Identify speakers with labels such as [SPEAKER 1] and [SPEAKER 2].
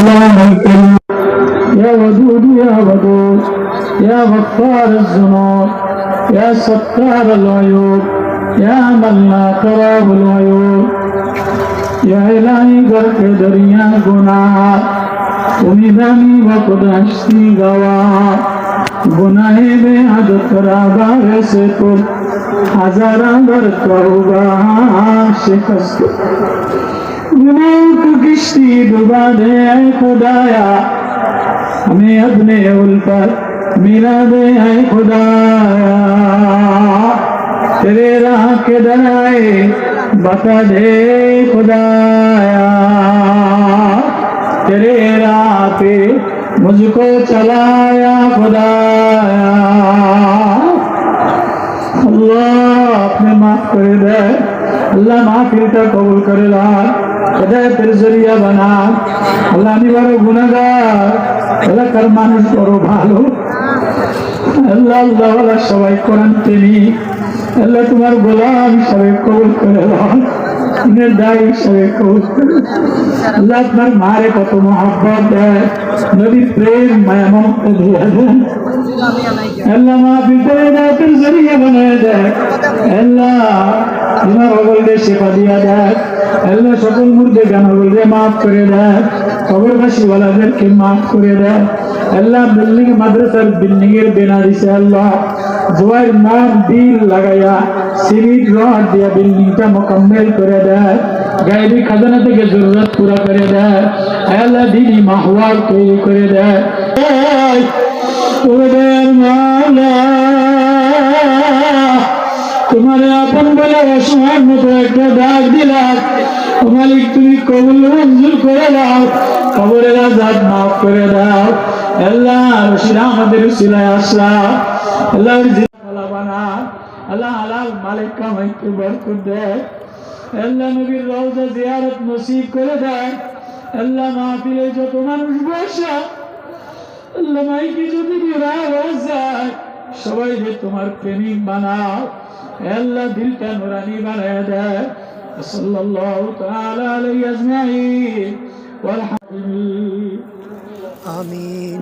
[SPEAKER 1] السلام الكريم يا ودود يا ودود يا غفار الذنوب يا ستار العيوب يا من لا تراه العيوب يا إلهي غرق دریا گناہ تمہیں دانی وقت اشتی گواہ گناہ بے عدد رابار سے پر ہزارہ بر توبہ شکست گناہوں کو کشتی ڈبا دے اے خدایا ہمیں اپنے الفت ملا دے اے خدایا تیرے راہ کے درائے بتا دے خدایا تیرے راہ پہ مجھ کو چلایا خدایا اللہ اپنے معاف کر دے اللہ معافیتا قبول کر لا ہدایتের জরিয়া বানা আল্লাহ আমি বড় গুনাহগার এলাকার মানুষ বড় ভালো আল্লাহ আল্লাহ ওয়ালা সবাই কোরআন তিনি আল্লাহ তোমার গোলাম সবাই কবুল করে নাও ইনের দায়ী সবাই কবুল করে আল্লাহ তোমার মারে কত মহব্বত দেয় নবীর প্রেম মায়া মমতা দিয়ে দেন আল্লাহ মাহফিলটা হৃদায়তের জরিয়া বানায় দেয় আল্লাহ তোমার অগলকে শেফা দিয়া দেয় আল্লাহ সকল মুর্দে গানগুলোকে মাফ করে দেয় কবরবাসী ওয়ালাদেরকে মাফ করে দেয় আল্লাহ বিল্ডিং মাদ্রাসার বিল্ডিং এর বেনা দিছে আল্লাহ জোয়ার নাম দিল লাগায়া সিমেন্ট রড দিয়া বিল্ডিংটা মোকাম্মেল করে দেয় গায়বী খাজানা থেকে জরুরত পুরা করে দেয় আল্লাহ দিনী মাহওয়াল তৈরি করে দেয় ওদের মাওলা তোমার আপন বলে অসহায় মতো একটা ডাক দিলাম মালিক তুমি কবুল মঞ্জুর করে দাও কবরের আযাব মাফ করে দাও আল্লাহ রশিদ আমাদের উসিলায় আসা আল্লাহ জিন্নাত বানা আল্লাহ হালাল মালিক কামাইতে বরকত দে আল্লাহ নবীর রওজা জিয়ারত নসিব করে দেয় আল্লাহ মাহফিলে যত মানুষ বসা আল্লাহ মাইকে যদি বিরাহ হয়ে যায় সবাই যে তোমার প্রেমিক বানাও আল্লাহ দিলটা নুরানি বানায় দেয় সাল্লাল্লাহু তাআলা আলাইহি আজমাইন ওয়াল হামদুলিল্লাহ
[SPEAKER 2] আমিন।